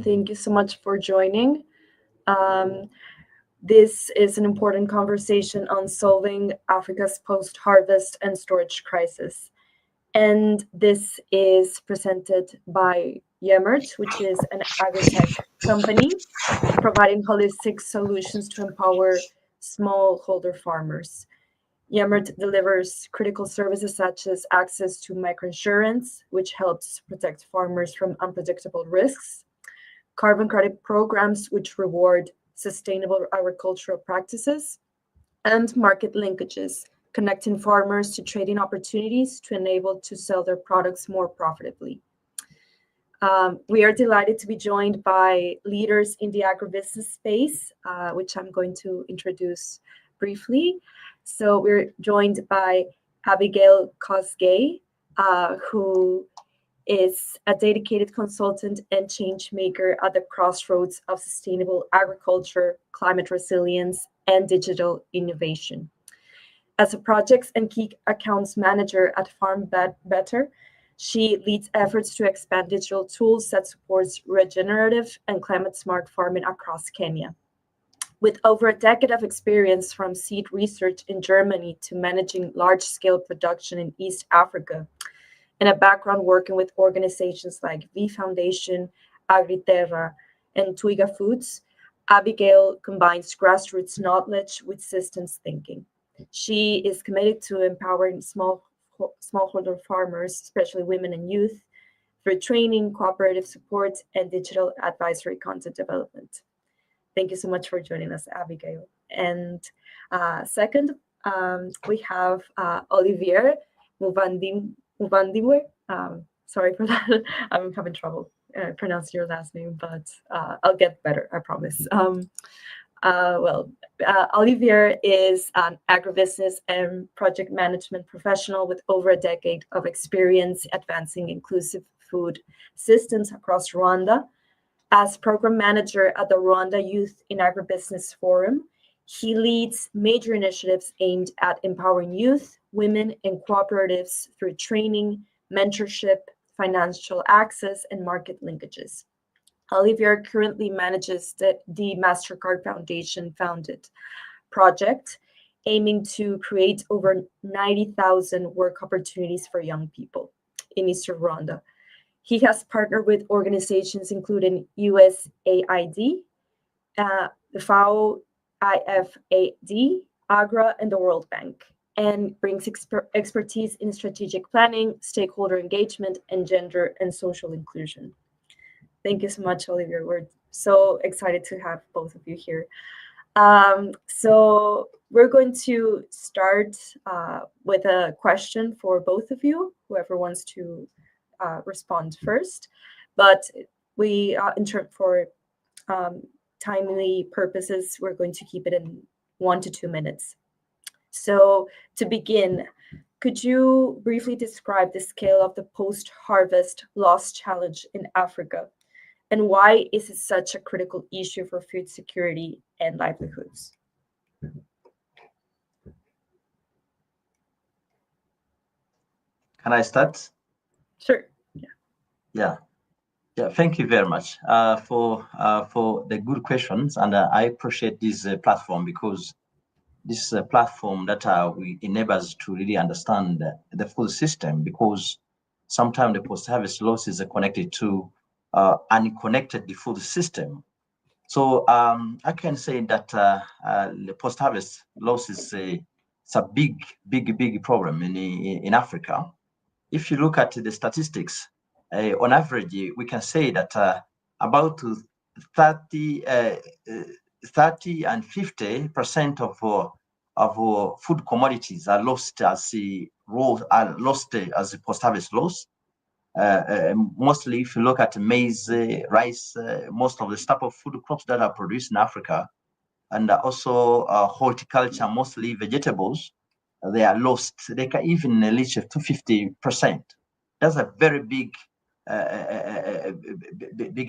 Thank you so much for joining. Um, this is an important conversation on solving Africa's post harvest and storage crisis. And this is presented by Yemert, which is an agritech company providing holistic solutions to empower smallholder farmers. Yammer delivers critical services such as access to microinsurance, which helps protect farmers from unpredictable risks, carbon credit programs, which reward sustainable agricultural practices, and market linkages, connecting farmers to trading opportunities to enable to sell their products more profitably. We are delighted to be joined by leaders in the agribusiness space, which I'm going to introduce briefly. So we're joined by Abigail Kosgei, who is a dedicated consultant and change maker at the crossroads of sustainable agriculture, climate resilience, and digital innovation. As a projects and key accounts manager at Farm Better, she leads efforts to expand digital tools that supports regenerative and climate-smart farming across Kenya. With over a decade of experience from seed research in Germany to managing large-scale production in East Africa, and a background working with organizations like V Foundation, Agriterra, and Twiga Foods, Abigail combines grassroots knowledge with systems thinking. She is committed to empowering smallholder farmers, especially women and youth, through training, cooperative support, and digital advisory content development. Thank you so much for joining us, Abigail. And second, we have Olivier Muvandiwe. Sorry for that. I'm having trouble pronouncing your last name, but I'll get better, I promise. Olivier is an agribusiness and project management professional with over a decade of experience advancing inclusive food systems across Rwanda. As program manager at the Rwanda Youth in Agribusiness Forum, he leads major initiatives aimed at empowering youth, women, and cooperatives through training, mentorship, financial access, and market linkages. Olivier currently manages the MasterCard Foundation founded project, aiming to create over 90,000 work opportunities for young people in Eastern Rwanda. He has partnered with organizations including USAID, the FAO, IFAD, AGRA, and the World Bank, and brings expertise in strategic planning, stakeholder engagement, and gender and social inclusion. Thank you so much, Olivier. We're so excited to have both of you here. So we're going to start with a question for both of you, whoever wants to respond first. But we, for timely purposes, we're going to keep it in 1 to 2 minutes. So to begin, could you briefly describe the scale of the post-harvest loss challenge in Africa? And why is it such a critical issue for food security and livelihoods? Can I start? Sure. Yeah. Thank you very much for the good questions, and I appreciate this platform because this is a platform that we enable us to really understand the food system, because sometimes the post-harvest losses are connected to unconnected the food system. So I can say that the post-harvest loss is a big problem in Africa. If you look at the statistics, on average, we can say that about 30 and 50% of food commodities are lost as a post-harvest loss. Mostly, if you look at maize, rice, most of the staple food crops that are produced in Africa, and also horticulture, mostly vegetables, they are lost. They can even reach to 50%. That's a very big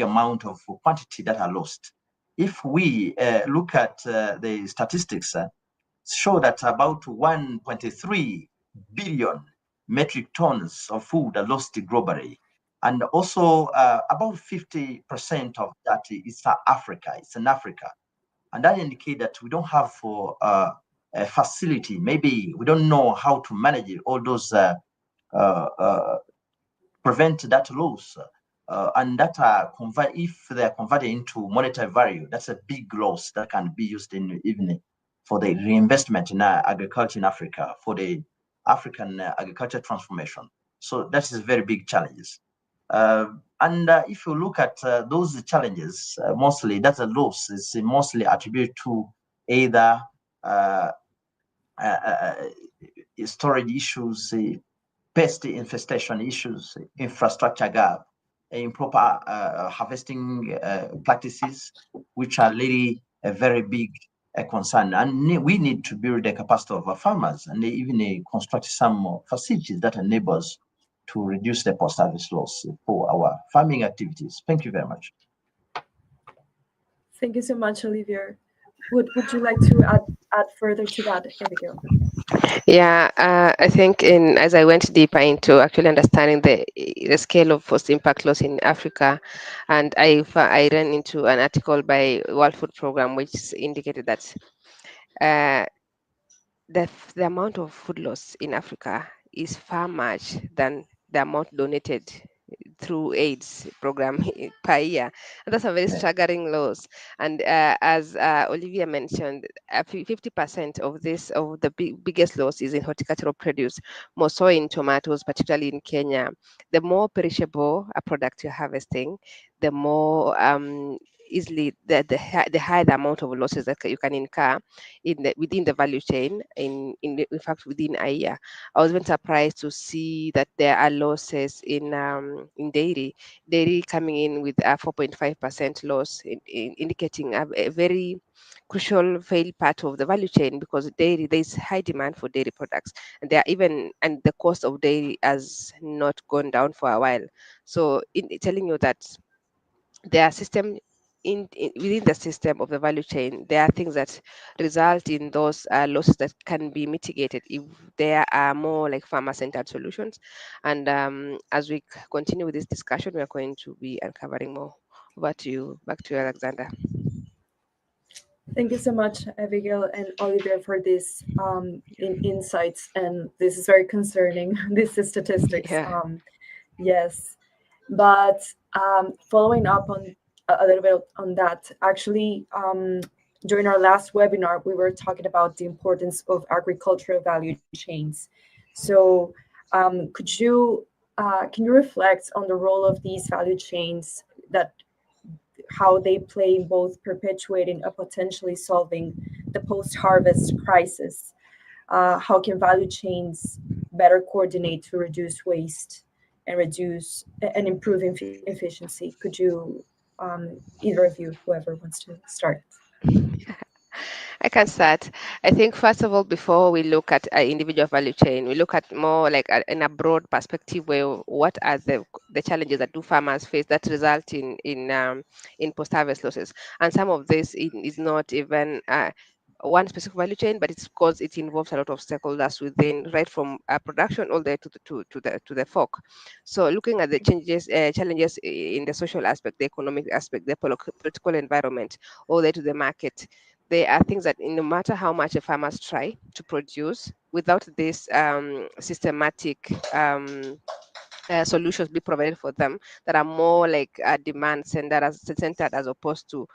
amount of quantity that are lost. If we look at the statistics, show that about 1.3 billion metric tons of food are lost globally. And also about 50% of that is Africa. It's in Africa. And that indicates that we don't have for a facility. Maybe we don't know how to manage all those prevent that loss. And that if they are converted into monetary value, that's a big loss that can be used in even for the reinvestment in agriculture in Africa, for the African agriculture transformation. So that is very big challenges. And if you look at those challenges, mostly that loss is mostly attributed to either storage issues, pest infestation issues, infrastructure gap, improper harvesting practices, which are really a very big concern. And we need to build the capacity of our farmers and even construct some facilities that enable us to reduce the post-harvest loss for our farming activities. Thank you very much. Thank you so much, Olivier. Would you like to add further to that, Abigail? Yeah, I think as I went deeper into actually understanding the scale of post impact loss in Africa, and I ran into an article by World Food Program which indicated that uh, the amount of food loss in Africa is far much than the amount donated through AIDS program per year. And that's a very staggering loss. And as Olivia mentioned, 50% of the biggest loss is in horticultural produce, more so in tomatoes, particularly in Kenya. The more perishable a product you're harvesting, the more easily the higher the amount of losses that you can incur within the value chain in fact within a year. I was even surprised to see that there are losses in dairy coming in with a 4.5% loss, indicating a very crucial fail part of the value chain, because dairy, there's high demand for dairy products, and the cost of dairy has not gone down for a while. So telling you that there are within the system of the value chain, there are things that result in those losses that can be mitigated if there are more like farmer-centered solutions. And as we continue with this discussion, we are going to be uncovering more. Back to you, Alexander. Thank you so much, Abigail and Olivier, for these insights. And this is very concerning. This is statistics. Yeah. Yes, but following up on a little bit on that, actually, during our last webinar, we were talking about the importance of agricultural value chains. So, can you reflect on the role of these value chains, that how they play in both perpetuating or potentially solving the post-harvest crisis? How can value chains better coordinate to reduce waste and improve efficiency? Could you, either of you, whoever wants to start? I can start. I think first of all, before we look at an individual value chain, we look at more like in a broad perspective, where what are the challenges that do farmers face that result in post-harvest losses. And some of this is not even one specific value chain, but it's because it involves a lot of stakeholders within, right from production all the way to the fork. So looking at the challenges in the social aspect, the economic aspect, the political environment, all the way to the market, there are things that no matter how much the farmers try to produce, without this systematic solutions be provided for them that are more like demand centered as opposed to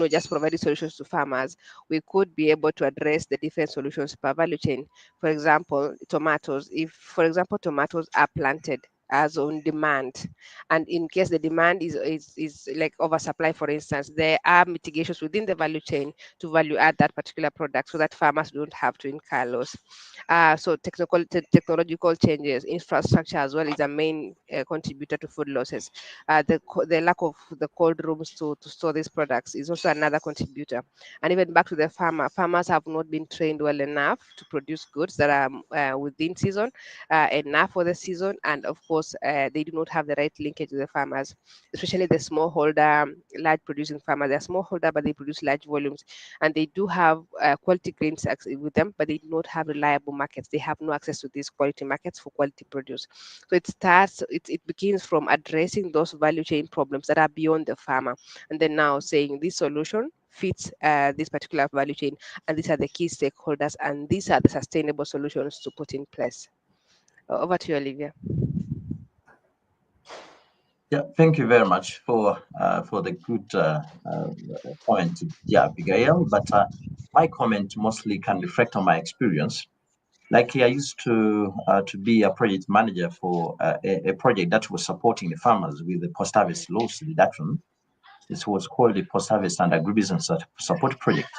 just providing solutions to farmers, we could be able to address the different solutions per value chain. For example, tomatoes. If, for example, tomatoes are planted as on demand, and in case the demand is like oversupply, for instance, there are mitigations within the value chain to value add that particular product so that farmers don't have to incur loss. So technological changes, infrastructure as well is a main contributor to food losses. The lack of the cold rooms to store these products is also another contributor. And even back to the farmers have not been trained well enough to produce goods that are within season, enough for the season, and of course course, they do not have the right linkage with the farmers, especially the smallholder, large producing farmers. They're smallholder, but they produce large volumes, and they do have quality grains with them, but they do not have reliable markets. They have no access to these quality markets for quality produce. So it begins from addressing those value chain problems that are beyond the farmer, and then now saying this solution fits this particular value chain, and these are the key stakeholders, and these are the sustainable solutions to put in place. Over to you, Olivia. Yeah, thank you very much for the good point, yeah, Abigail. But my comment mostly can reflect on my experience. Like I used to be a project manager for a project that was supporting the farmers with the post-harvest loss reduction. This was called the Post-Harvest and Agribusiness Support Project.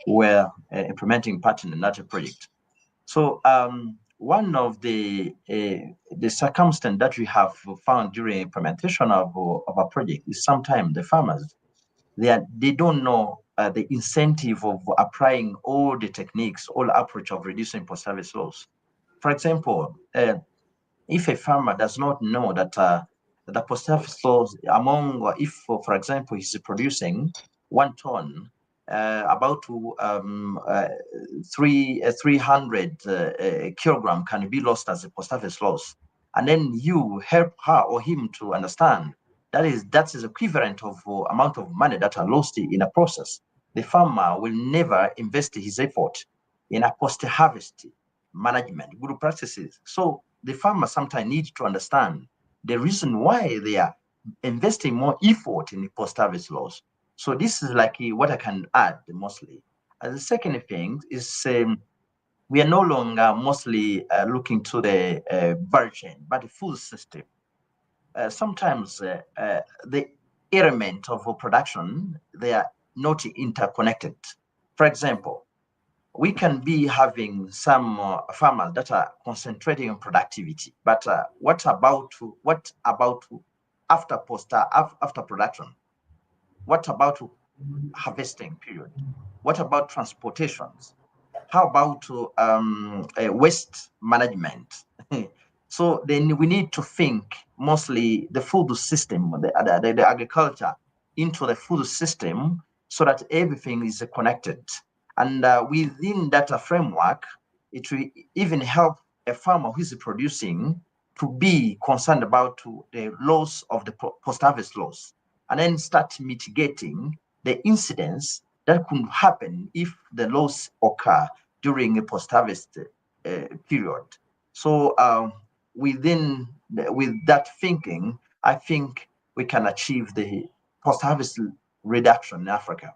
We're implementing partner in that project. So one of the circumstance that we have found during implementation of a project is sometimes the farmers, they don't know the incentive of applying all the techniques, all approach of reducing post-harvest loss. For example, if a farmer does not know that the post-harvest loss among, if for example he's producing 1 ton, about 300 kilogram can be lost as a post-harvest loss, and then you help her or him to understand that is equivalent of amount of money that are lost in a process. The farmer will never invest his effort in a post-harvest management, good practices. So the farmer sometimes needs to understand the reason why they are investing more effort in the post-harvest loss. So this is like what I can add mostly. And the second thing is we are no longer mostly looking to the value chain, but the full system. Sometimes the element of production, they are not interconnected. For example, we can be having some farmers that are concentrating on productivity, but what about after production? What about harvesting period? What about transportations? How about waste management? So then we need to think mostly the food system, the agriculture into the food system so that everything is connected. And within that framework, it will even help a farmer who is producing to be concerned about the loss of the post-harvest loss, and then start mitigating the incidents that could happen if the loss occur during a post-harvest period. So with that thinking, I think we can achieve the post-harvest reduction in Africa.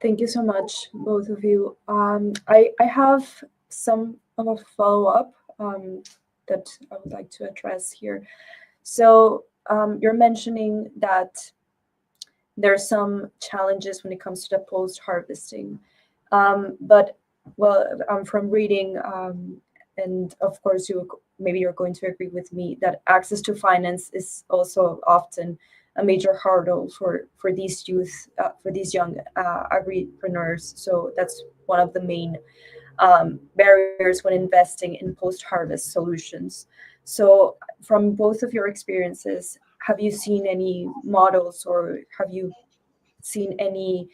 Thank you so much, both of you. I have some of a follow-up that I would like to address here. So you're mentioning that there are some challenges when it comes to the post-harvesting. But, well, from reading, and of course, maybe you're going to agree with me, that access to finance is also often a major hurdle for these youth, for these young agripreneurs. So that's one of the main barriers when investing in post-harvest solutions. So from both of your experiences, have you seen any models, or have you seen any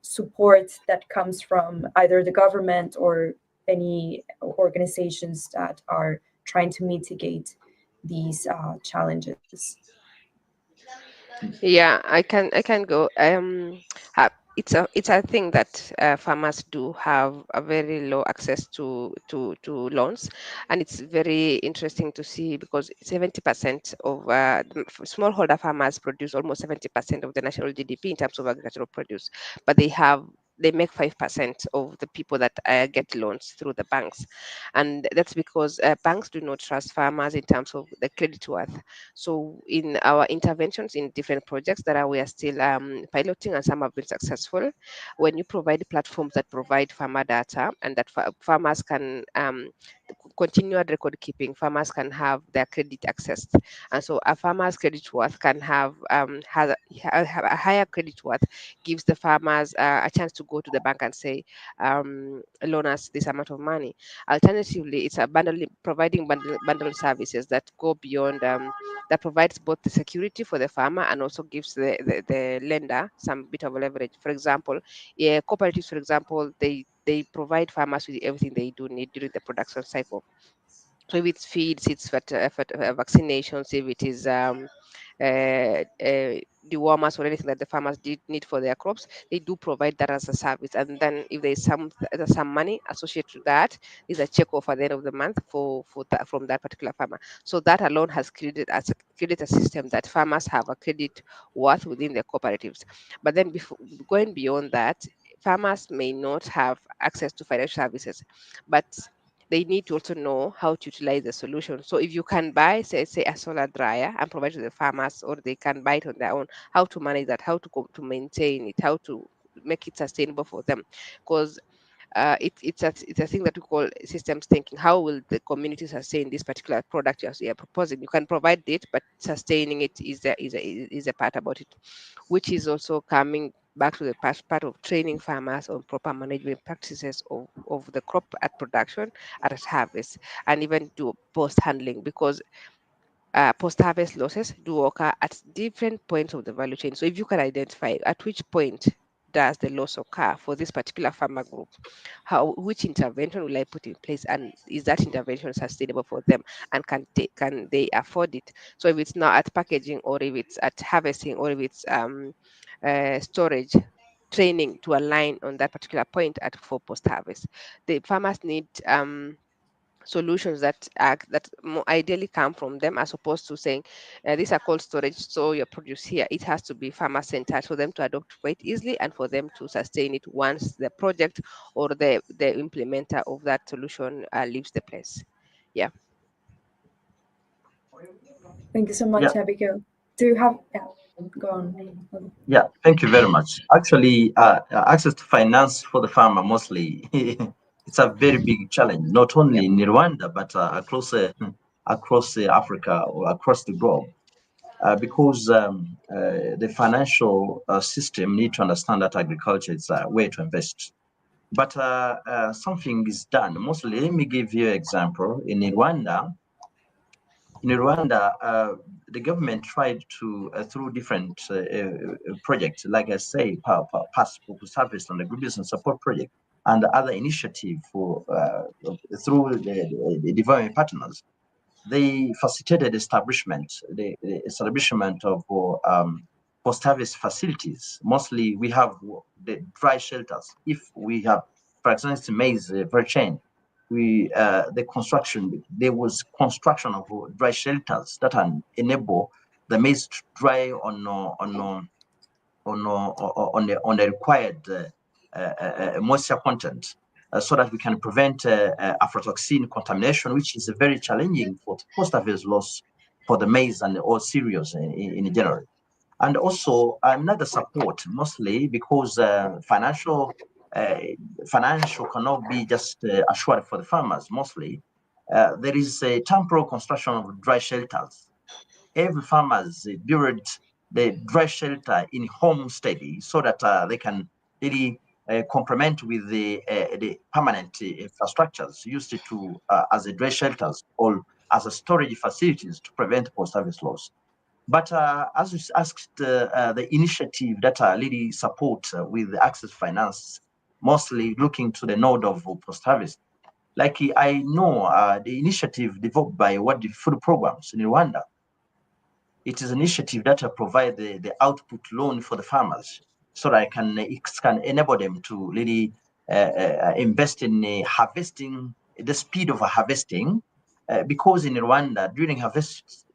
support that comes from either the government or any organizations that are trying to mitigate these challenges? Yeah, I can go. It's a thing that farmers do have a very low access to loans, and it's very interesting to see because 70% of smallholder farmers produce almost 70% of the national GDP in terms of agricultural produce, but they make 5% of the people that get loans through the banks, and that's because banks do not trust farmers in terms of the credit worth. So in our interventions in different projects we are still piloting, and some have been successful, when you provide platforms that provide farmer data and that farmers can continual record keeping, farmers can have their credit accessed. And so a farmer's credit worth can have a higher credit worth, gives the farmers a chance to go to the bank and say, loan us this amount of money. Alternatively, it's a providing bundle services that go beyond, that provides both the security for the farmer and also gives the lender some bit of leverage. For example, yeah, cooperatives, for example, they provide farmers with everything they do need during the production cycle. So if it's feeds, it's vaccinations, if it is dewormers or anything that the farmers did need for their crops, they do provide that as a service. And then if there's some money associated to that, is a check off at the end of the month for that, from that particular farmer. So that alone has created a system that farmers have a credit worth within their cooperatives. But then before going beyond that, farmers may not have access to financial services, but they need to also know how to utilize the solution. So if you can buy, say a solar dryer and provide to the farmers, or they can buy it on their own, how to manage that, how to maintain it, how to make it sustainable for them, because it's a thing that we call systems thinking. How will the community sustain this particular product you're proposing? You can provide it, but sustaining it is a part about it, which is also coming back to the part of training farmers on proper management practices of the crop at production, at harvest, and even do post handling, because post-harvest losses do occur at different points of the value chain. So if you can identify at which point does the loss occur for this particular farmer group, which intervention will I put in place, and is that intervention sustainable for them, and can they afford it? So if it's now at packaging, or if it's at harvesting, or if it's storage, training to align on that particular point at for post-harvest. The farmers need solutions that more ideally come from them, as opposed to saying these are cold storage, so your produce here. It has to be farmer centered for them to adopt quite easily, and for them to sustain it once the project or the implementer of that solution leaves the place. Yeah. Thank you so Yeah, much, Abigail. Do you have, yeah, go on. yeah. Thank you very much. Actually, access to finance for the farmer mostly it's a very big challenge, not only Yep. in Rwanda but across Africa or across the globe. Because the financial system need to understand that agriculture is a way to invest. But something is done. Mostly, let me give you an example. In Rwanda, the government tried to, through different projects, like I say, past service on the agribusiness support project and other initiative for through the development partners, they facilitated the establishment of post-harvest facilities. Mostly, we have the dry shelters. If we have, for example, maize chain, there was construction of dry shelters that enable the maize to dry on the required moisture content, so that we can prevent aflatoxin contamination, which is very challenging for post-harvest loss for the maize and all cereals in general. And also another support, mostly because uh, financial cannot be just assured for the farmers. Mostly, there is a temporal construction of dry shelters. Every farmers build the dry shelter in homestead so that they can really complement with the permanent infrastructures used to as a dry shelters or as a storage facilities to prevent post-harvest loss. But as you asked, the initiative that really support with access finance, mostly looking to the node of post-harvest. Like I know the initiative developed by what the food programs in Rwanda. It is an initiative that provide the output loan for the farmers, so that it can enable them to really invest in harvesting, the speed of harvesting. Because in Rwanda, during harvest,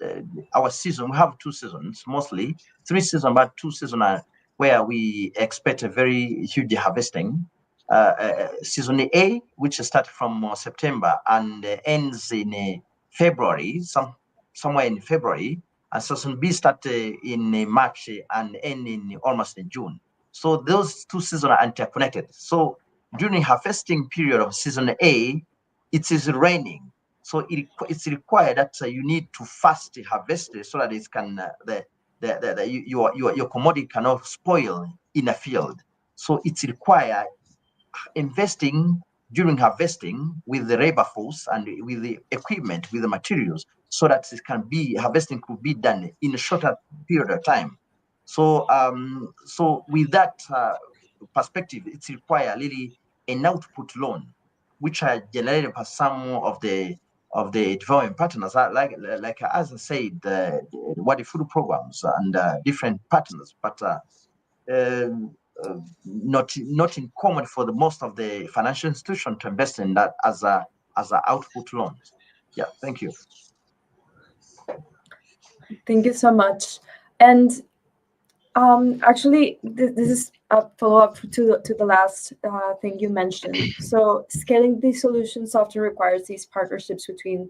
our season, we have 2 seasons, mostly 3 seasons, but 2 seasons are where we expect a very huge harvesting. Season A, which starts from September and ends in February, somewhere in February, and season B start in March and end in almost in June. So those 2 seasons are interconnected. So during harvesting period of season A, it is raining. So it's required that you need to fast harvest it so that it can your commodity cannot spoil in a field. So it's required investing during harvesting with the labor force and with the equipment, with the materials, so that it can be harvesting could be done in a shorter period of time. So so with that perspective, it's required really an output loan, which are generated by some of the development partners, like as I said, what the food programs and different partners, but not in common for the most of the financial institution to invest in that as a output loans. Yeah, thank you. Thank you so much. And actually, this is a follow-up to the last thing you mentioned. So scaling these solutions often requires these partnerships between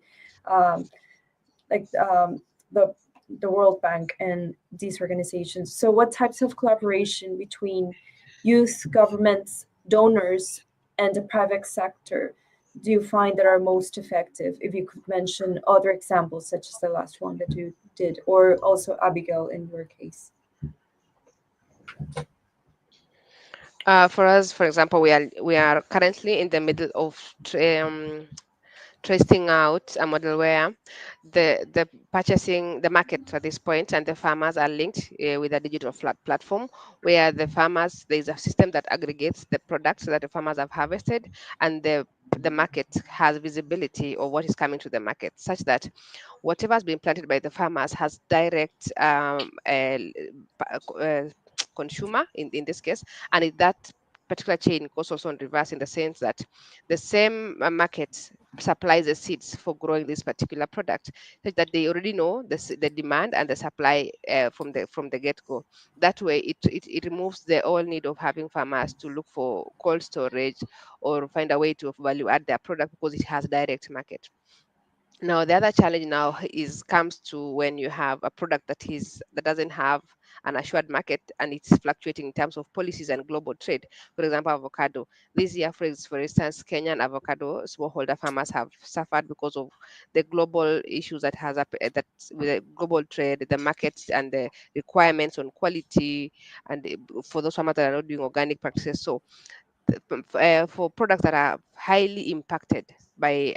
like the World Bank and these organizations. So what types of collaboration between youth, governments, donors, and the private sector do you find that are most effective? If you could mention other examples, such as the last one that you did, or also Abigail in your case. For us, for example, we are currently in the middle of testing out a model where the purchasing the market at this point and the farmers are linked with a digital platform where the farmers, there's a system that aggregates the products that the farmers have harvested, and the market has visibility of what is coming to the market, such that whatever has been planted by the farmers has direct consumer in this case, and that particular chain goes also in reverse, in the sense that the same market supplies the seeds for growing this particular product, such that they already know the demand and the supply from the get-go. That way it removes the whole need of having farmers to look for cold storage or find a way to value add their product, because it has direct market. Now the other challenge now comes to when you have a product that doesn't have an assured market, and it's fluctuating in terms of policies and global trade. For example, avocado. This year, for instance, Kenyan avocado smallholder farmers have suffered because of the global issues that that with the global trade, the markets, and the requirements on quality, and for those farmers that are not doing organic practices. So for products that are highly impacted by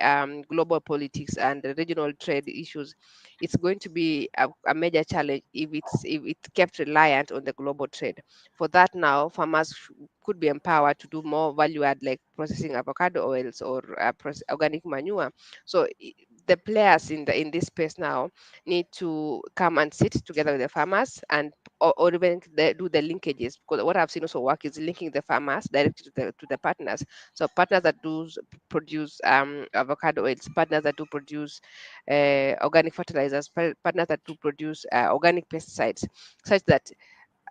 global politics and the regional trade issues, it's going to be a major challenge if it's kept reliant on the global trade. For that, now farmers could be empowered to do more value add, like processing avocado oils or organic manure. So the players in this space now need to come and sit together with the farmers, and or even do the linkages, because what I've seen also work is linking the farmers directly to the partners. So partners that do produce avocado oils, partners that do produce organic fertilizers, partners that do produce organic pesticides, such that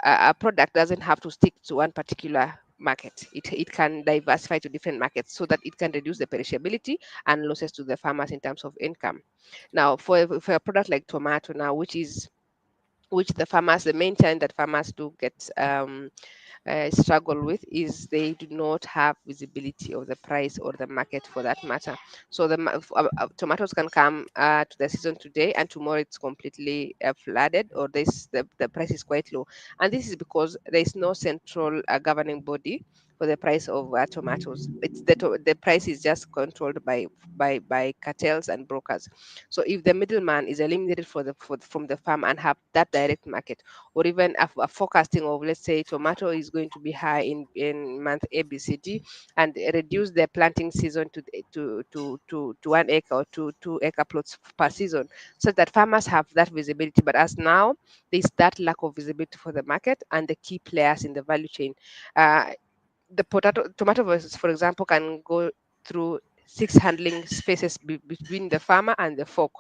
a product doesn't have to stick to one particular market. It can diversify to different markets, so that it can reduce the perishability and losses to the farmers in terms of income. Now, for a product like tomato now, which the main challenge that farmers do get struggle with is they do not have visibility of the price or the market, for that matter. So tomatoes can come to the season today, and tomorrow it's completely flooded, or the price is quite low. And this is because there is no central governing body for the price of tomatoes. The price is just controlled by cartels and brokers. So if the middleman is eliminated from the farm and have that direct market, or even a forecasting of, let's say, tomato is going to be high in month ABCD, and reduce the planting season to 1 acre or 2 acre plots per season, so that farmers have that visibility. But as now, there's that lack of visibility for the market and the key players in the value chain. The tomato, for example, can go through 6 handling spaces between the farmer and the fork,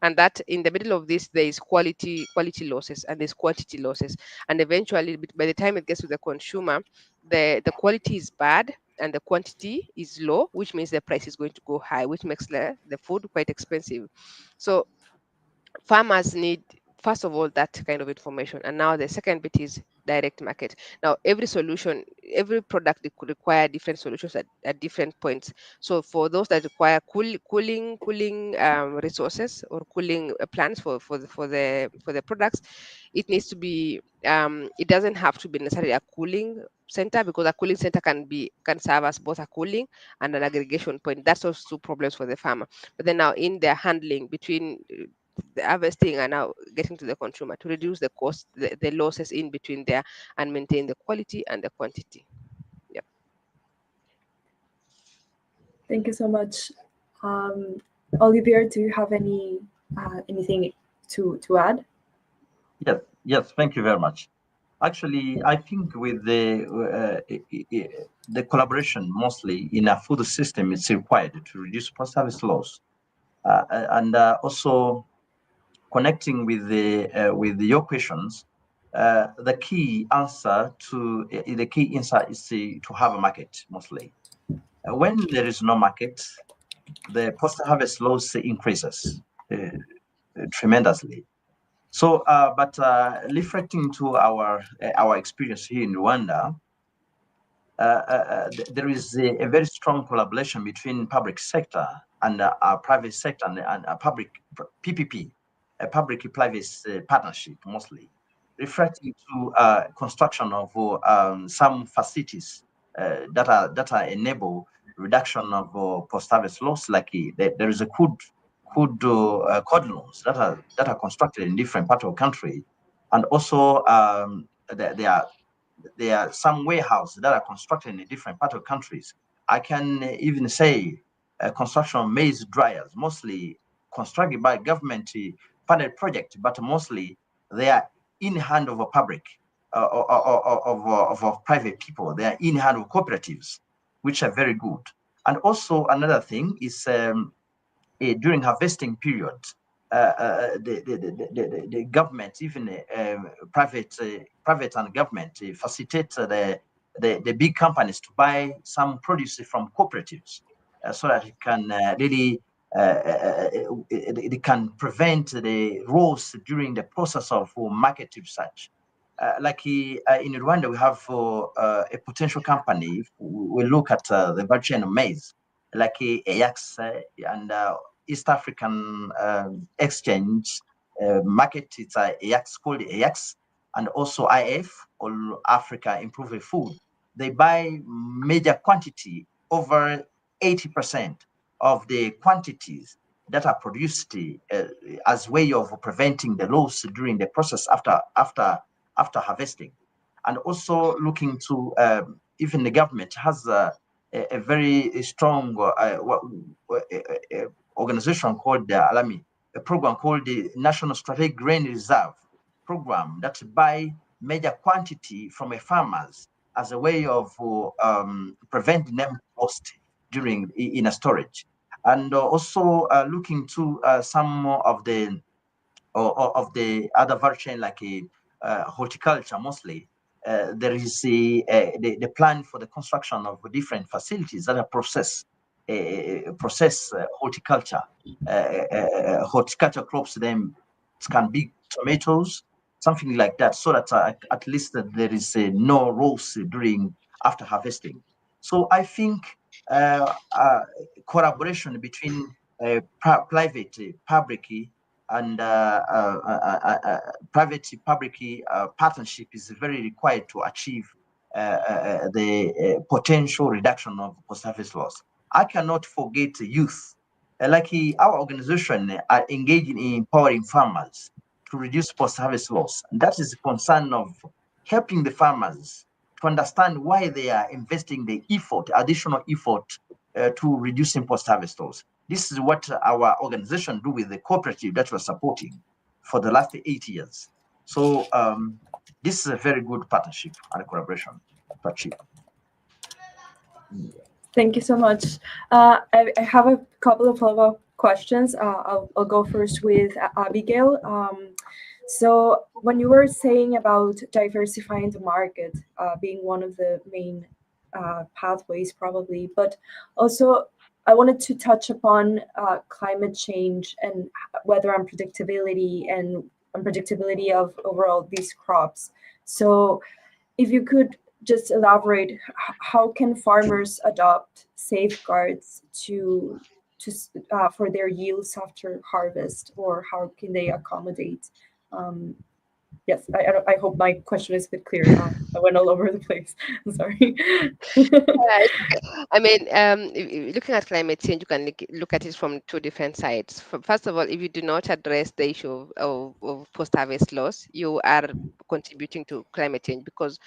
and that in the middle of this there is quality losses and there's quantity losses, and eventually by the time it gets to the consumer, the quality is bad and the quantity is low, which means the price is going to go high, which makes the food quite expensive. So farmers need first of all, that kind of information. And now the second bit is direct market. Now, every solution, every product, they could require different solutions at different points. So for those that require cooling resources or cooling plans for the products, it needs to be it doesn't have to be necessarily a cooling center, because a cooling center can serve as both a cooling and an aggregation point. That's also two problems for the farmer. But then now in their handling between the harvesting and now getting to the consumer, to reduce the cost, the losses in between there, and maintain the quality and the quantity. Yep. Thank you so much. Olivier, do you have anything to add? Yes, thank you very much. Actually, I think with the collaboration mostly in a food system, it's required to reduce post-harvest loss, and also connecting with your questions. The key answer is to have a market mostly. When there is no market, the post-harvest loss increases tremendously. So, but reflecting to our experience here in Rwanda, there is a very strong collaboration between public sector and private sector and public PPP, a public-private partnership mostly, reflecting to construction of some facilities that enable reduction of post-harvest loss. Like there is a cordons that are constructed in different parts of the country, and also there are some warehouses that are constructed in different parts of countries. I can even say construction of maize dryers, mostly constructed by government funded project, but mostly they are in hand of a public of private people. They are in hand of cooperatives, which are very good. And also another thing is during harvesting period, the government, even private and government, facilitate the big companies to buy some produce from cooperatives, so that it can really it can prevent the loss during the process of market research. Like in Rwanda, we have a potential company. If we look at the value chain of maize, like Ajax and East African exchange market. It's Ajax, called Ajax, and also IF, All Africa Improved Food. They buy major quantity, over 80% of the quantities that are produced as way of preventing the loss during the process after harvesting. And also looking to even the government has a very strong organization called Alami, a program called the National Strategic Grain Reserve Program that buy major quantity from farmers as a way of preventing them lost during in a storage. And also looking to some of the other value chain, like horticulture mostly. There is the plan for the construction of different facilities that are process horticulture. Horticulture crops, them can be tomatoes, something like that, so that at least there is no loss during after harvesting. So I think collaboration between private, public, and private public partnership is very required to achieve the potential reduction of post-harvest loss. I cannot forget youth. Like our organization are engaging in empowering farmers to reduce post-harvest loss. And that is the concern of helping the farmers to understand why they are investing the effort, additional effort to reducing post-harvest loss. This is what our organization do with the cooperative that we're supporting for the last 8 years. So this is a very good partnership and collaboration to achieve. Thank you so much. I have a couple of follow-up questions. I'll go first with Abigail. So when you were saying about diversifying the market being one of the main pathways probably, but also I wanted to touch upon climate change and weather unpredictability and unpredictability of overall these crops. So if you could just elaborate, how can farmers adopt safeguards for their yields after harvest, or how can they accommodate? Yes, I hope my question is a bit clear. I went all over the place. I'm sorry. It's okay. I mean, looking at climate change, you can look at it from two different sides. First of all, if you do not address the issue of post-harvest loss, you are contributing to climate change, because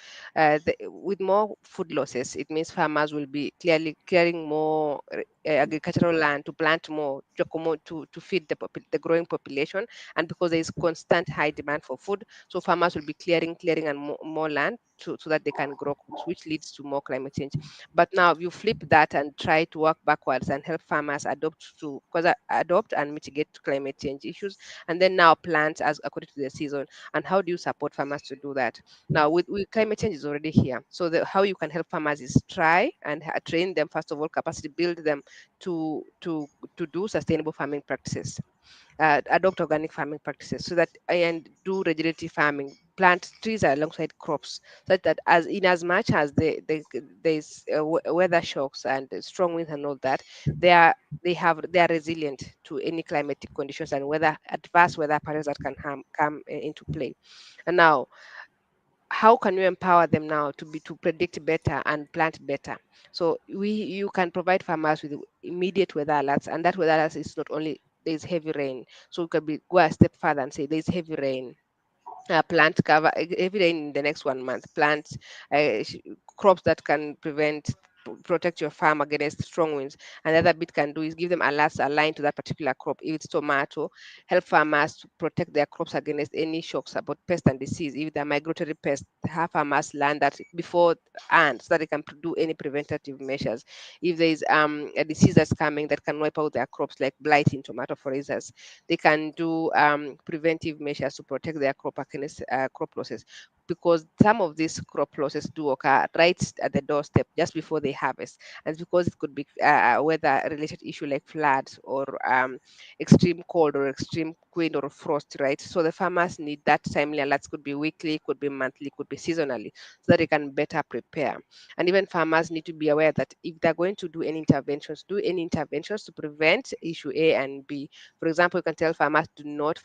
with more food losses, it means farmers will be clearly clearing more agricultural land to plant more, to feed the growing population, and because there is constant high demand for food, so farmers will be clearing and more land so that they can grow crops, which leads to more climate change. But now you flip that and try to work backwards and help farmers adopt and mitigate climate change issues, and then now plant as according to the season. And how do you support farmers to do that? Now with climate change is already here, so how you can help farmers is try and train them, first of all, capacity build them to do sustainable farming practices, adopt organic farming practices, so that and do regenerative farming, plant trees alongside crops, such that as much as there's weather shocks and strong winds and all that, they are resilient to any climatic conditions and adverse weather patterns that can come into play. And now, how can you empower them now to predict better and plant better? So you can provide farmers with immediate weather alerts, and that weather alerts is not only there's heavy rain, so we can go a step further and say there's heavy rain, plant cover every day in the next 1 month, plant crops that can protect your farm against strong winds. And the other bit can do is give them alerts aligned to that particular crop. If it's tomato, help farmers to protect their crops against any shocks about pest and disease. If they're migratory pests, have farmers learn that before, and so that they can do any preventative measures. If there's a disease that's coming that can wipe out their crops, like blight in tomato, for instance, they can do preventive measures to protect their crop against crop losses, because some of these crop losses do occur right at the doorstep just before they harvest, and because it could be a weather related issue like floods or extreme cold or extreme wind or frost, right? So the farmers need that timely alerts, could be weekly, could be monthly, could be seasonally, so that they can better prepare. And even farmers need to be aware that if they're going to do any interventions to prevent issue A and B. For example, you can tell farmers do not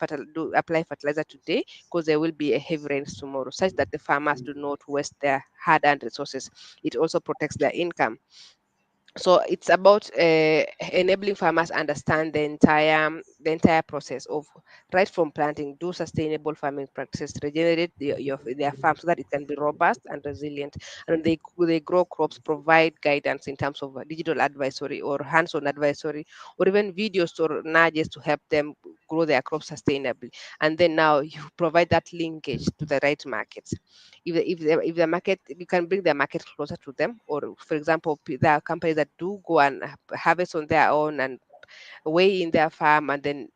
apply fertilizer today because there will be a heavy rains tomorrow, such that the farmers do not waste their hard-earned resources. It also protects their income. So it's about enabling farmers understand the entire process of right from planting, do sustainable farming practices, regenerate their farm so that it can be robust and resilient, and they grow crops, provide guidance in terms of digital advisory or hands-on advisory, or even videos or nudges to help them grow their crops sustainably. And then now you provide that linkage to the right markets. If the market, you can bring the market closer to them, or for example, there are companies that do go and harvest on their own and weigh in their farm, and then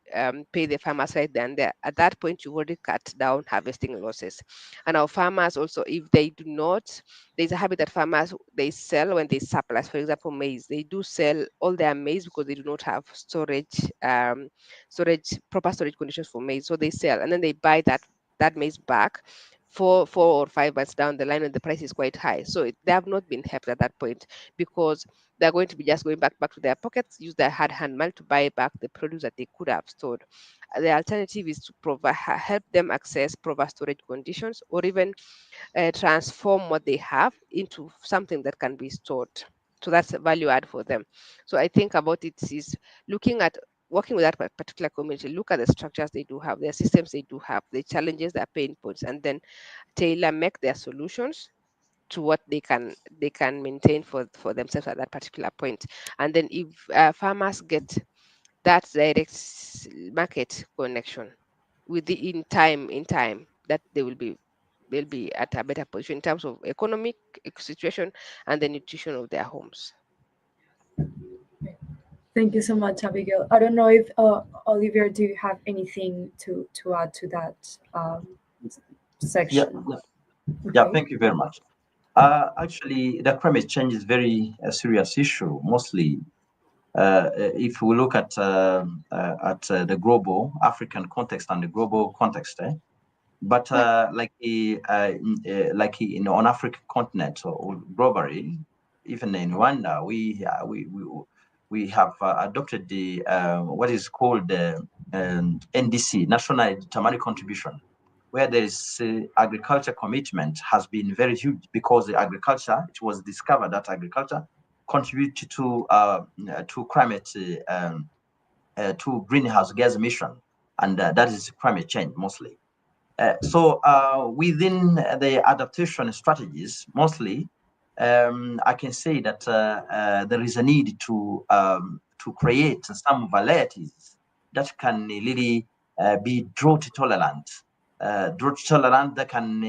pay the farmers right then there. At that point, you already cut down harvesting losses. And our farmers also, if they do not, there's a habit that farmers, they sell when they surplus. For example, maize, they do sell all their maize because they do not have proper storage conditions for maize, so they sell and then they buy that maize back 4 or 5 months down the line when the price is quite high. So they have not been helped at that point, because they're going to be just going back to their pockets, use their hard hand money to buy back the produce that they could have stored. The alternative is to help them access proper storage conditions, or even transform what they have into something that can be stored. So that's a value add for them. So I think about it is looking at working with that particular community, look at the structures they do have, their systems they do have, the challenges, their pain points, and then tailor make their solutions to what they can maintain for themselves at that particular point. And then if farmers get that direct market connection in time, that they'll be at a better position in terms of economic situation and the nutrition of their homes. Thank you so much, Abigail. I don't know if Olivier, do you have anything to add to that Yeah, section? yeah, Okay. thank you very much. Actually, the climate change is very a serious issue, mostly if we look at the global African context and the global context, but on African continent or globally, even in Rwanda, we have adopted the what is called the NDC, National Determined Contribution, where there is agriculture commitment has been very huge, because the agriculture, it was discovered that agriculture contribute to climate, to greenhouse gas emission, and that is climate change mostly. So within the adaptation strategies, mostly, I can say that there is a need to create some varieties that can really be drought tolerant. That can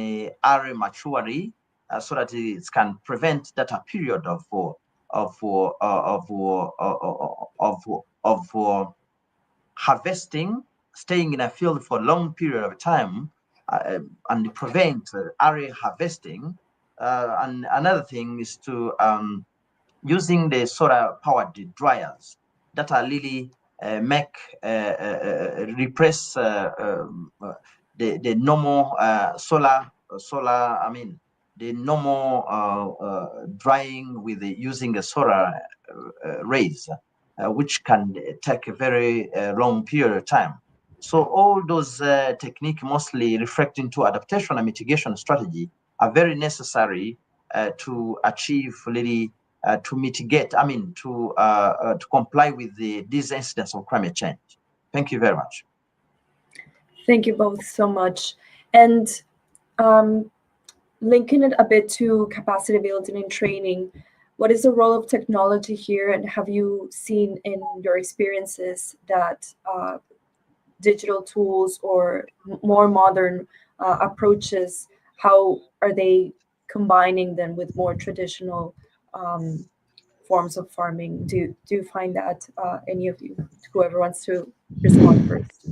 area maturely, so that it can prevent that a period of harvesting, staying in a field for a long period of time, and prevent area harvesting. And another thing is to using the solar powered dryers that are really repress the normal solar, I mean, the normal drying with using a solar rays, which can take a very long period of time. So all those techniques, mostly reflecting to adaptation and mitigation strategy, are very necessary to achieve really to mitigate, to comply with these incidents of climate change. Thank you very much. Thank you both so much. And linking it a bit to capacity building and training, what is the role of technology here? And have you seen in your experiences that digital tools or more modern approaches, how are they combining them with more traditional forms of farming? Do you find that, any of you, whoever wants to respond first?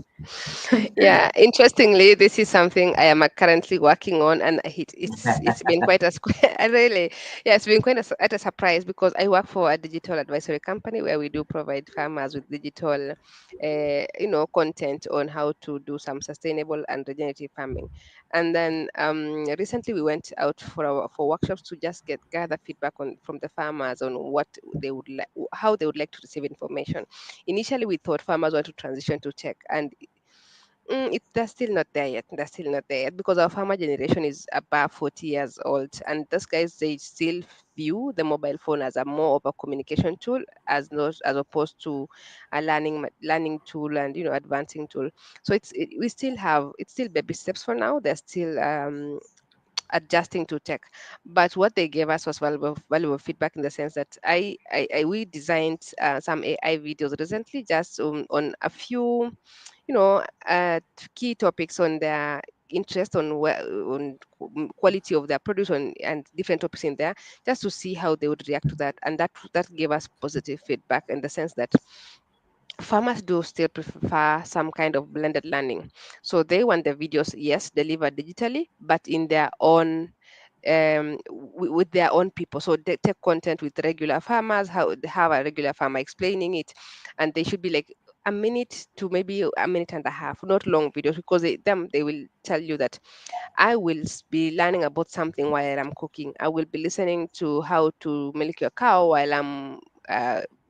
Yeah, interestingly, this is something I am currently working on, and it's been quite a really, yeah, it's been quite a surprise, because I work for a digital advisory company where we do provide farmers with digital, content on how to do some sustainable and regenerative farming. And then recently we went out for workshops to just gather feedback from the farmers on what they would like, how they would like to receive information. Initially, we thought farmers want to transition to tech, and they're still not there yet. They're still not there yet, because our farmer generation is above 40 years old, and those guys, they still view the mobile phone as a more of a communication tool, as opposed to a learning tool and advancing tool. So it's still baby steps for now. They're still adjusting to tech, but what they gave us was valuable feedback, in the sense that we designed some AI videos recently, just on a few key topics on their interest, on quality of their produce, and different topics in there, just to see how they would react to that. And that gave us positive feedback, in the sense that farmers do still prefer some kind of blended learning. So they want the videos, yes, delivered digitally, but in their own with their own people. So they take content with regular farmers, how they have a regular farmer explaining it, and they should be like a minute to maybe a minute and a half, not long videos, because they will tell you that I will be learning about something while I'm cooking. I will be listening to how to milk your cow while I'm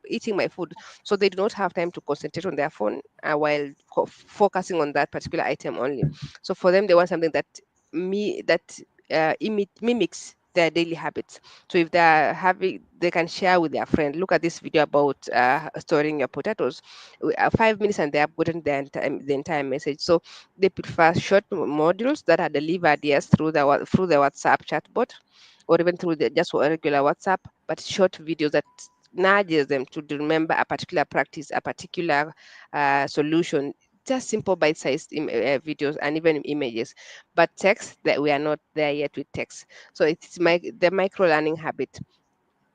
eating my food. So they do not have time to concentrate on their phone while focusing on that particular item only. So for them, they want something that mimics their daily habits. So if they're having, they can share with their friend. Look at this video about storing your potatoes. 5 minutes, and they have gotten the entire message. So they prefer short modules that are delivered, yes, through the WhatsApp chatbot, or even through just regular WhatsApp, but short videos that nudges them to remember a particular practice, a particular solution. Just simple bite-sized videos and even images. But text, that we are not there yet with text. So it's the micro learning habit.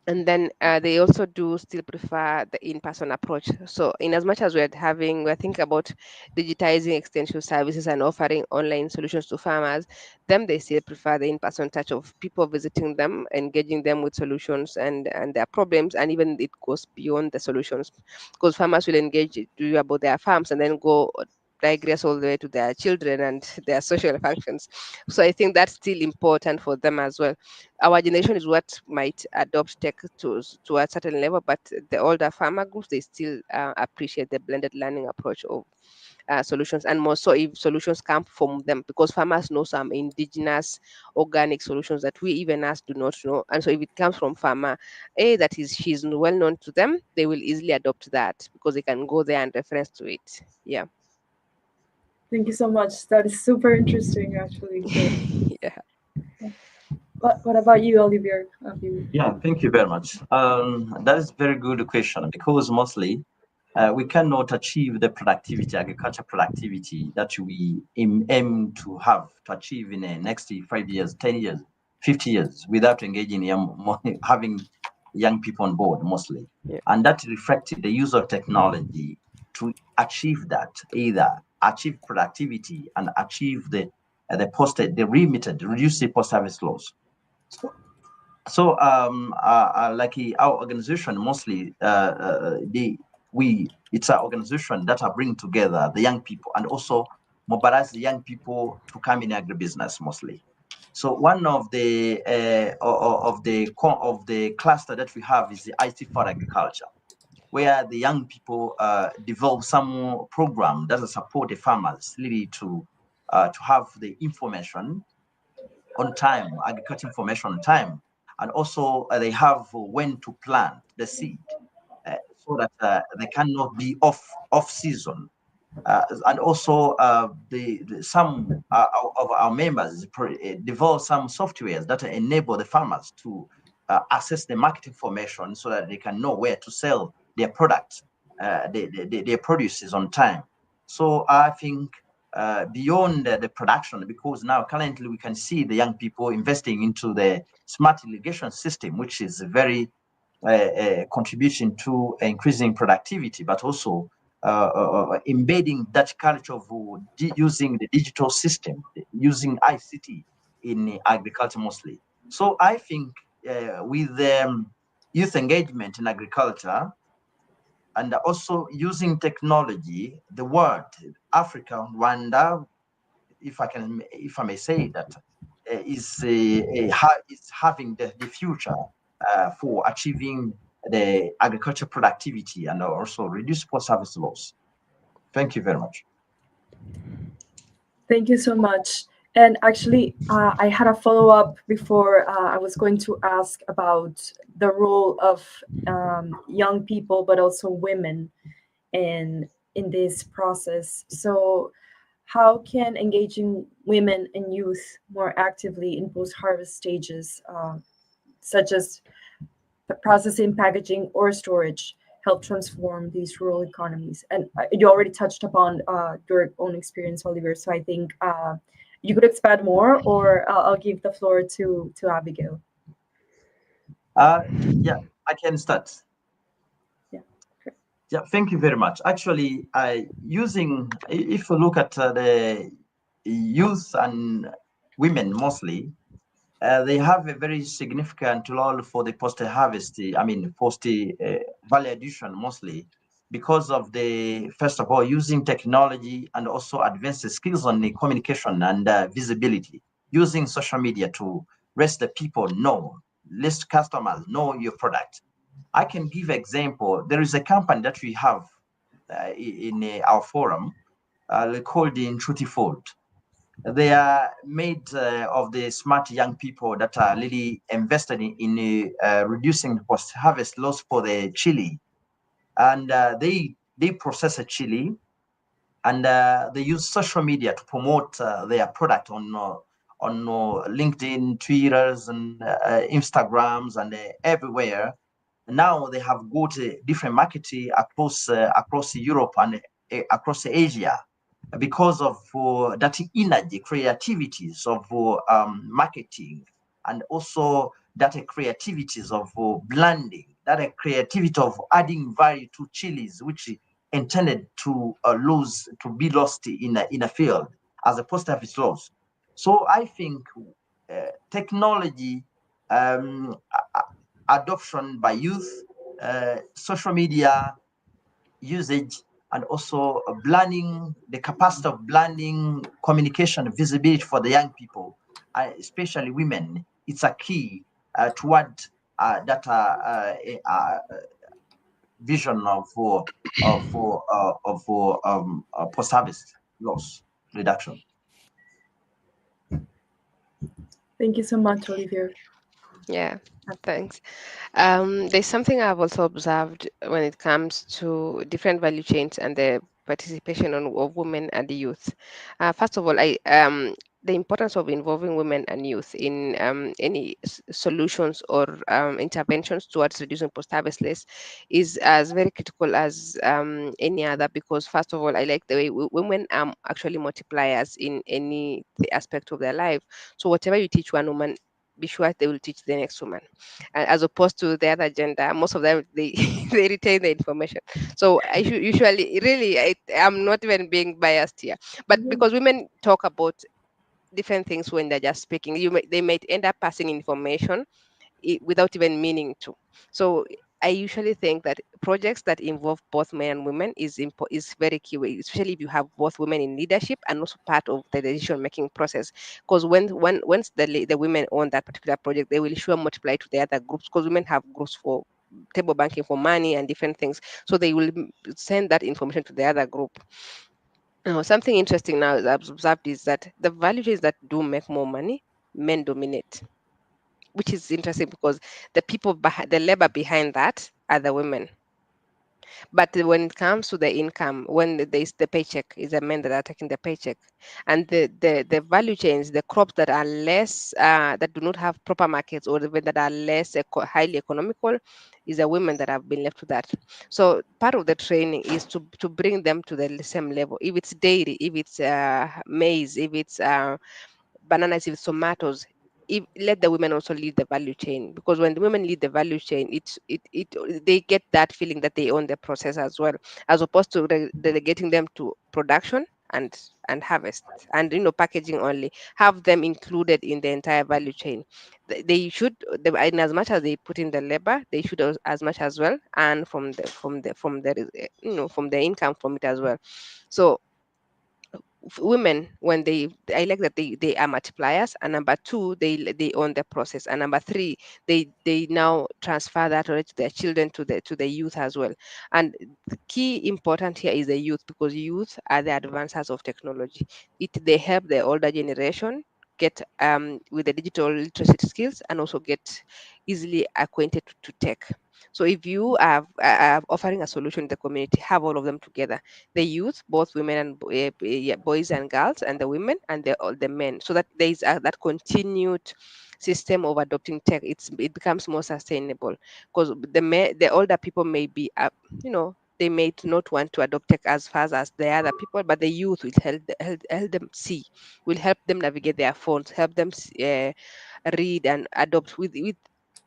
And then they also do still prefer the in-person approach. So in as much as we're thinking about digitizing extension services and offering online solutions to farmers, them they still prefer the in-person touch of people visiting them, engaging them with solutions and their problems, and even it goes beyond the solutions, because farmers will engage you about their farms and then go digress all the way to their children and their social functions. So I think that's still important for them as well. Our generation is what might adopt tech to a certain level, but the older farmer groups, they still appreciate the blended learning approach of solutions, and more so if solutions come from them, because farmers know some indigenous organic solutions that we even us do not know. And so if it comes from farmer A that is she's well known to them, they will easily adopt that because they can go there and reference to it. Yeah. Thank you so much. That is super interesting, actually. So, Yeah. what about you, Olivier? Yeah, thank you very much. That is very good question, because mostly we cannot achieve the productivity, agriculture productivity that we aim to have to achieve in the next 5 years, 10 years, 50 years without engaging having young people on board mostly. Yeah. And that reflected the use of technology to achieve that, either achieve productivity and achieve the reduce the post-harvest loss. So, like our organization, mostly, it's an organization that are bringing together the young people and also mobilize the young people to come in agribusiness mostly. So one of the of the cluster that we have is the IT for agriculture, where the young people develop some program that will support the farmers really to have the information on time, agriculture information on time, and also they have when to plant the seed, so that they cannot be off season. And also some of our members develop some softwares that enable the farmers to access the market information so that they can know where to sell their products, their produces on time. So I think beyond the production, because now currently we can see the young people investing into the smart irrigation system, which is very contribution to increasing productivity, but also embedding that culture of using the digital system, using ICT in agriculture mostly. So I think with youth engagement in agriculture and also using technology, the world, Africa, Rwanda, if I may say that, is having the future for achieving the agriculture productivity and also reduce post-harvest loss. Thank you very much. Thank you so much. And actually, I had a follow-up before I was going to ask about the role of young people, but also women in this process. So, how can engaging women and youth more actively in post-harvest stages, such as the processing, packaging, or storage, help transform these rural economies? And you already touched upon your own experience, Oliver. So I think you could expand more, or I'll give the floor to Abigail. Yeah, I can start. Yeah. Yeah, thank you very much. Actually, if you look at the youth and women mostly, they have a very significant role for the post-harvest, post-value addition mostly, because of first of all, using technology and also advanced skills on the communication and visibility, using social media to let the people know, let customers know your product. I can give example. There is a company that we have in our forum called the Intrusive. They are made of the smart young people that are really invested in reducing the post-harvest loss for the chili, and they process a chili, and they use social media to promote their product on LinkedIn, Twitters, and Instagrams, and everywhere. Now they have got different marketing across Europe and across Asia, because of that energy, creativities of marketing, and also that creativities of blending, that a creativity of adding value to chilies, which intended to be lost in a field as a post office loss. So I think technology adoption by youth, social media usage, and also blending, the capacity of blending communication visibility for the young people, especially women. It's a key toward that vision of post-harvest loss reduction. Thank you so much, Olivier. Yeah, thanks. There's something I've also observed when it comes to different value chains and the participation of women and the youth. First of all, the importance of involving women and youth in any solutions or interventions towards reducing post-harvest loss is as very critical as any other, because first of all, I like the way women are actually multipliers in any aspect of their life. So whatever you teach one woman, be sure they will teach the next woman. And as opposed to the other gender, most of them they they retain the information. So I usually really I'm not even being biased here, but because women talk about different things when they're just speaking, they might end up passing information without even meaning to. So I usually think that projects that involve both men and women is very key, especially if you have both women in leadership and also part of the decision making process. Because once the women own that particular project, they will sure multiply to the other groups, because women have groups for table banking for money and different things. So they will send that information to the other group. Something interesting now that I've observed is that the value chains that do make more money, men dominate, which is interesting because the people behind the labor behind that are the women. But when it comes to the income, when there's the paycheck, is the men that are taking the paycheck, and the value chains, the crops that are less that do not have proper markets, or even that are less highly economical, is the women that have been left to that. So part of the training is to bring them to the same level. If it's dairy, if it's maize, if it's bananas, if it's tomatoes, let the women also lead the value chain, because when the women lead the value chain, they get that feeling that they own the process as well, as opposed to delegating them to production and harvest and packaging only. Have them included in the entire value chain. They should, in as much as they put in the labor, they should as much as well, and from the income from it as well. So women, when I like that they are multipliers, and number two, they own the process, and number three, they now transfer that already to their children, to the youth as well. And the key important here is the youth, because youth are the advancers of technology. They help the older generation get with the digital literacy skills, and also get easily acquainted to tech. So if you are offering a solution in the community, have all of them together, the youth, both women and boys and girls, and the women and all the men, so that there is that continued system of adopting tech. It becomes more sustainable, because the older people may be they may not want to adopt tech as fast as the other people, but the youth will help them see, will help them navigate their phones, help them read and adopt. With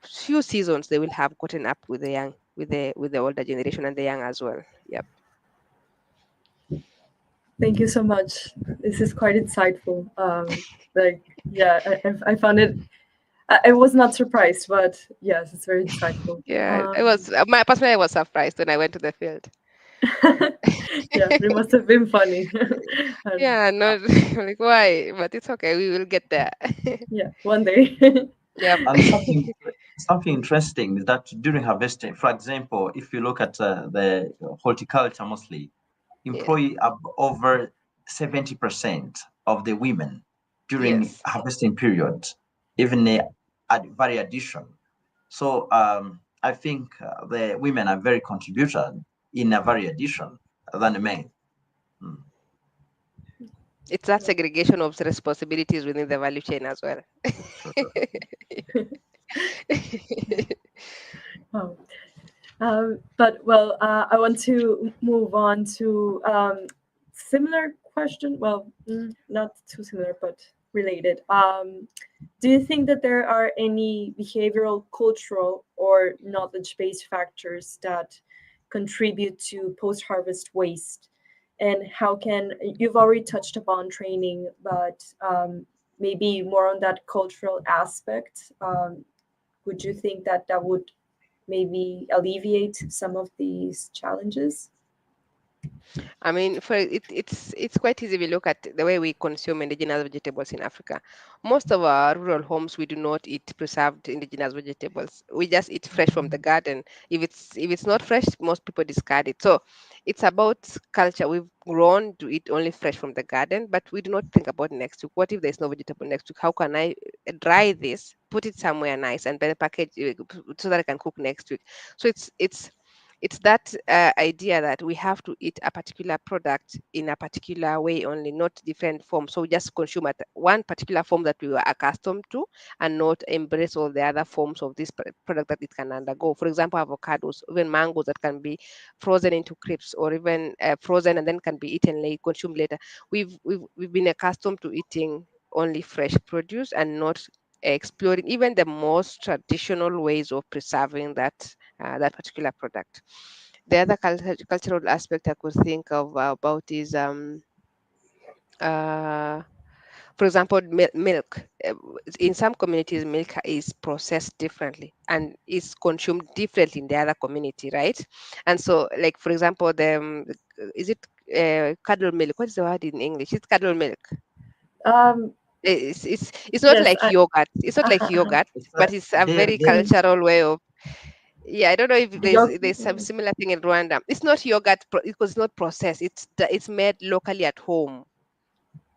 few seasons, they will have gotten up with the young, with the older generation and the young as well. Yep. Thank you so much. This is quite insightful. I found it. I was not surprised, but yes, it's very insightful. Yeah, personally, I was surprised when I went to the field. Yeah, it must have been funny. Yeah, not like why, but it's okay. We will get there. Yeah, one day. Yep. And something interesting is that during harvesting, for example, if you look at the horticulture, mostly employ over 70% of the women during Yes. harvesting period, even at very addition. So I think the women are very contributed in a very addition than the men. It's that segregation of responsibilities within the value chain as well. Oh. I want to move on to similar question. Well, not too similar, but related. Do you think that there are any behavioral, cultural, or knowledge-based factors that contribute to post-harvest waste? And how can, you've already touched upon training, but maybe more on that cultural aspect. Would you think that that would maybe alleviate some of these challenges? I mean, for it's quite easy. We look at the way we consume indigenous vegetables in Africa. Most of our rural homes, we do not eat preserved indigenous vegetables. We just eat fresh from the garden. If it's not fresh, most people discard it. So it's about culture. We've grown to eat only fresh from the garden, but we do not think about next week. What if there's no vegetable next week? How can I dry this, put it somewhere nice, and then package it so that I can cook next week? So it's that idea that we have to eat a particular product in a particular way only, not different forms. So we just consume at one particular form that we were accustomed to, and not embrace all the other forms of this product that it can undergo. For example, avocados, even mangoes that can be frozen into crisps, or even frozen and then can be eaten late, consumed later. We've been accustomed to eating only fresh produce and not exploring even the most traditional ways of preserving that particular product. The other cultural aspect I could think of about is uh, for example, milk. In some communities, milk is processed differently and is consumed differently in the other community, right? And so, like for example, is it cuddle milk? What is the word in English? It's cuddle milk. Um, It's not yes, like yogurt. It's not like yogurt, It's but it's a very dairy. cultural way of. Yeah, I don't know if Yolk. there's some similar thing in Rwanda. It's not yogurt because it's not processed. It's made locally at home.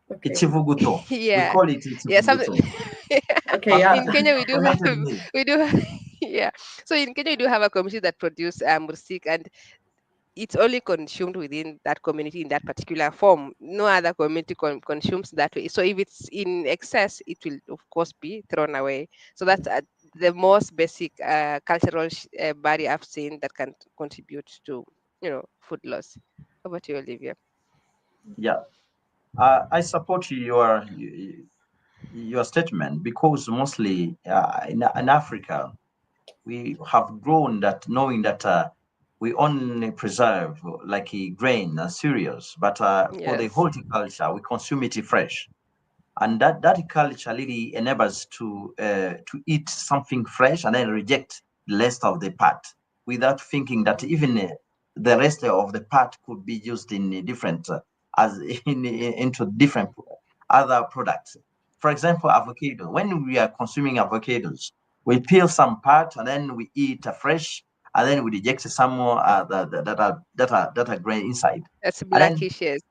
Okay. Ichivuguto. We Yeah, call it yeah, something. Ichivuguto. Okay. Yeah. In Kenya, we do have Fermented milk. we do yeah. So in Kenya, we do have a community that produce mursik, and it's only consumed within that community in that particular form. No other community consumes that way. So if it's in excess, it will of course be thrown away. So that's the most basic cultural barrier I've seen that can contribute to food loss. Over to you, Olivia. Yeah. I support your statement because mostly in Africa we have grown that knowing that we only preserve like a grain and cereals, but for the Yes, horticulture we consume it fresh, and that culture really enables to eat something fresh and then reject the rest of the part without thinking that even the rest of the part could be used in a different as into different other products. For example, avocado. When we are consuming avocados, we peel some part and then we eat fresh, and then we reject some more that are grain inside, that's and then blackish. Yes.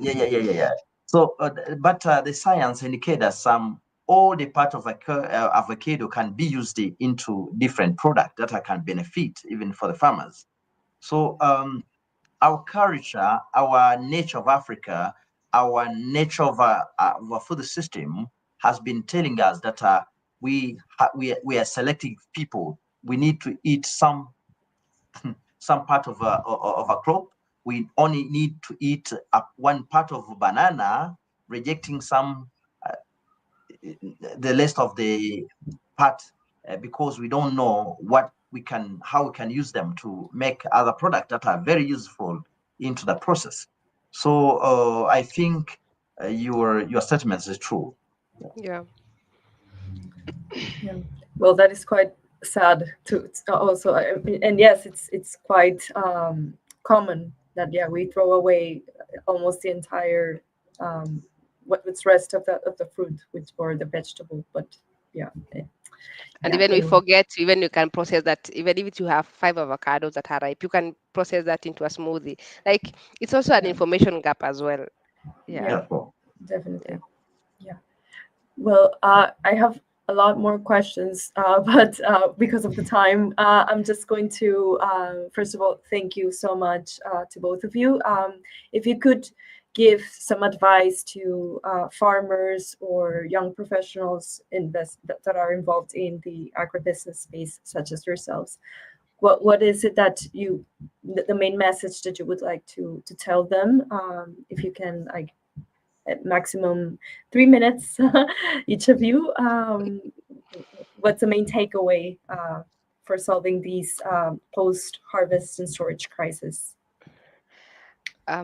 yeah. So, but the science indicates that all the part of avocado can be used into different products that can benefit even for the farmers. So, our culture, our nature of Africa, our nature of our food system has been telling us that we are selective people. We need to eat some part of a crop. We only need to eat one part of a banana, rejecting some uh, the rest of the part because we don't know how we can use them to make other products that are very useful into the process. So I think your statements is true. Yeah. Yeah. Well, that is quite sad to also, and yes, it's quite common that we throw away almost the entire what's rest of the fruit, which or the vegetable. But yeah, And yeah. even we Anyway, forget, even you can process that, even if you have 5 avocados that are ripe, you can process that into a smoothie. Like it's also an yeah, information gap as well. Yeah. yeah, Yeah, well, Yeah. definitely. Yeah. Well, I have a lot more questions, but because of the time, I'm just going to, first of all, thank you so much to both of you. If you could give some advice to farmers or young professionals that are involved in the agribusiness space, such as yourselves, what is it that the main message that you would like to tell them? If you can, like, at maximum 3 minutes, each of you. What's the main takeaway for solving these post-harvest and storage crisis?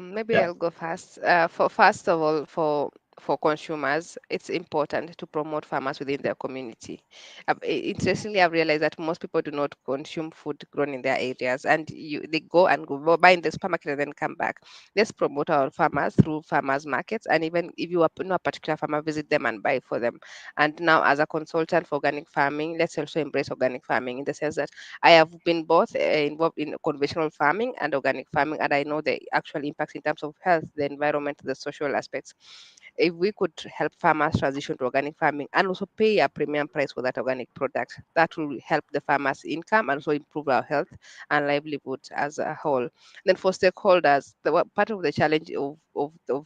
Maybe Yeah. I'll go first. For first of all, for consumers, it's important to promote farmers within their community. Interestingly, I've realized that most people do not consume food grown in their areas, and they go and go buy in the supermarket and then come back. Let's promote our farmers through farmers markets, and even if you know a particular farmer, visit them and buy for them. And now, as a consultant for organic farming, let's also embrace organic farming in the sense that I have been both involved in conventional farming and organic farming, and I know the actual impacts in terms of health, the environment, the social aspects. If we could help farmers transition to organic farming and also pay a premium price for that organic product, that will help the farmers' income and also improve our health and livelihood as a whole. Then for stakeholders, part of the challenge of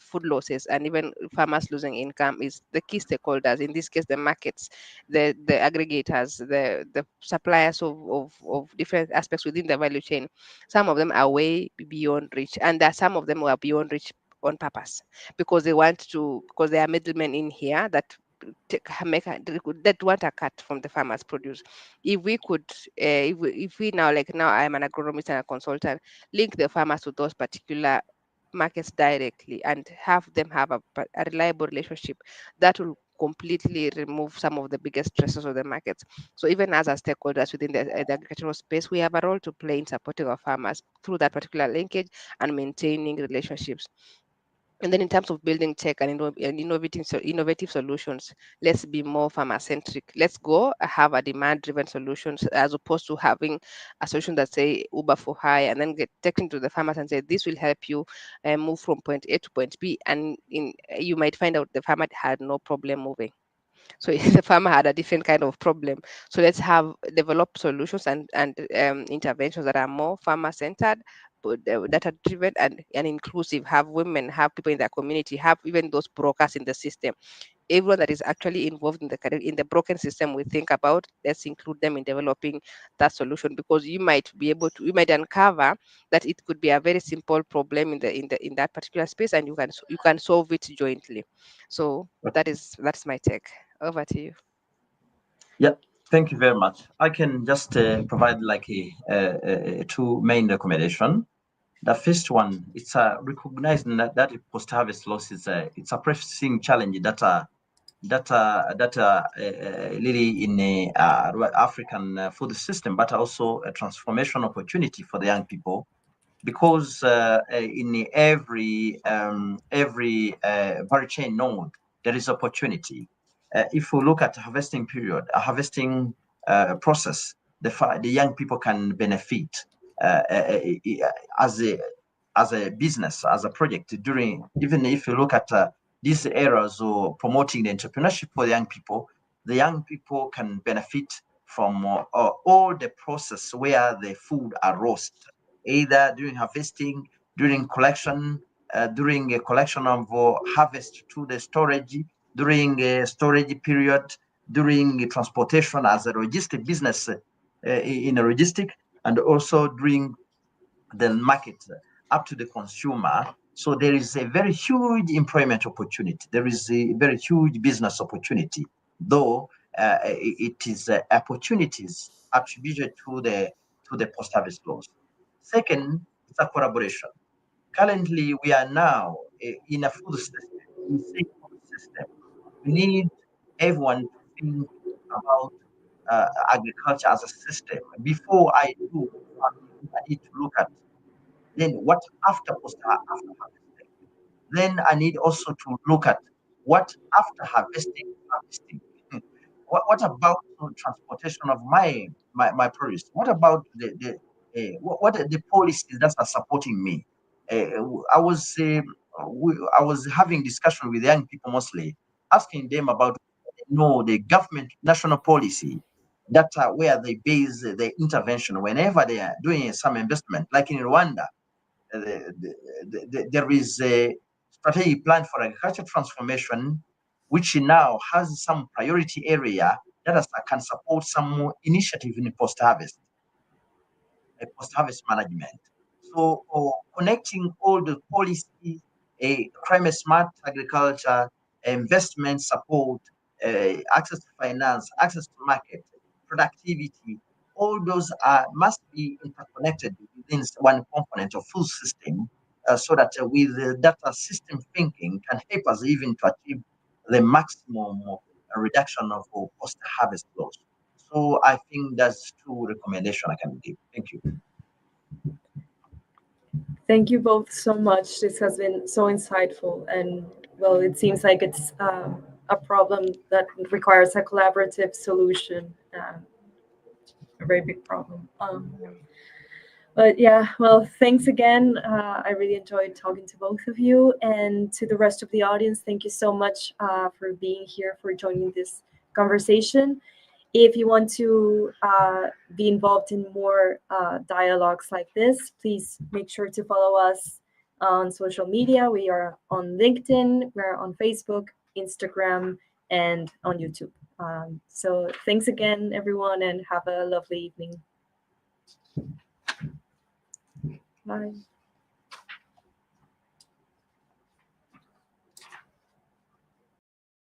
food losses and even farmers losing income is the key stakeholders, in this case the markets, the aggregators, the suppliers of different aspects within the value chain. Some of them are way beyond reach, and there are some of them who are beyond reach on purpose because because there are middlemen in here that that want a cut from the farmers produce. If we could if we now, like now I'm an agronomist and a consultant, link the farmers to those particular markets directly and have them have a reliable relationship, that will completely remove some of the biggest stresses of the markets. So even as stakeholders within the agricultural space, we have a role to play in supporting our farmers through that particular linkage and maintaining relationships. And then in terms of building tech and innovative solutions, let's be more farmer centric. Let's go have a demand driven solutions as opposed to having a solution that say Uber for hire and then get taken to the farmers and say this will help you move from point A to point B, and you might find out the farmer had no problem moving. So the farmer had a different kind of problem. So let's have develop solutions and interventions that are more farmer centered, but that are driven and inclusive. Have women, have people in their community, have even those brokers in the system. Everyone that is actually involved in the broken system, we think about, let's include them in developing that solution, because you might uncover that it could be a very simple problem in that particular space, and you can solve it jointly. So that's my take. Over to you. Yeah, thank you very much. I can just provide like two main recommendation. The first one, it's recognizing that post-harvest loss is it's a pressing challenge that really in the African food system, but also a transformation opportunity for the young people, because in every value chain node there is opportunity. If we look at harvesting period, a harvesting process, the young people can benefit uh, uh, as a business, as a project. During, even if you look at these areas or promoting the entrepreneurship for the young people can benefit from all the process where the food are roasted, either during harvesting, during collection, during a collection of harvest to the storage, during a storage period, during transportation as a logistic business in a logistic, and also during the market up to the consumer. So there is a very huge employment opportunity. There is a very huge business opportunity, though it is opportunities attributed to the post-harvest laws. Second, it's a collaboration. Currently, we are now in a food system, in safe food system. We need everyone to think about agriculture as a system. Before I do farming, I need to look at then what after harvesting. Then I need also to look at what after harvesting. What about transportation of my produce? What about what are the policies that are supporting me? I was I was having discussion with young people mostly, asking them about the government national policy that where they base the intervention whenever they are doing some investment, like in Rwanda. There is a strategic plan for agriculture transformation, which now has some priority area that can support some initiative in post-harvest management. So connecting all the policies a climate smart agriculture, investment support, access to finance, access to market, productivity, all those must be interconnected within one component of full system, so that with data system thinking can help us even to achieve the maximum reduction of post-harvest loss. So I think that's two recommendations I can give. Thank you. Thank you both so much. This has been so insightful, and well, it seems like it's a problem that requires a collaborative solution, a very big problem. But yeah, well, thanks again. I really enjoyed talking to both of you, and to the rest of the audience, thank you so much for being here, for joining this conversation. If you want to be involved in more dialogues like this, please make sure to follow us on social media. We are on LinkedIn, we're on Facebook, Instagram, and on YouTube. So thanks again, everyone, and have a lovely evening. Bye.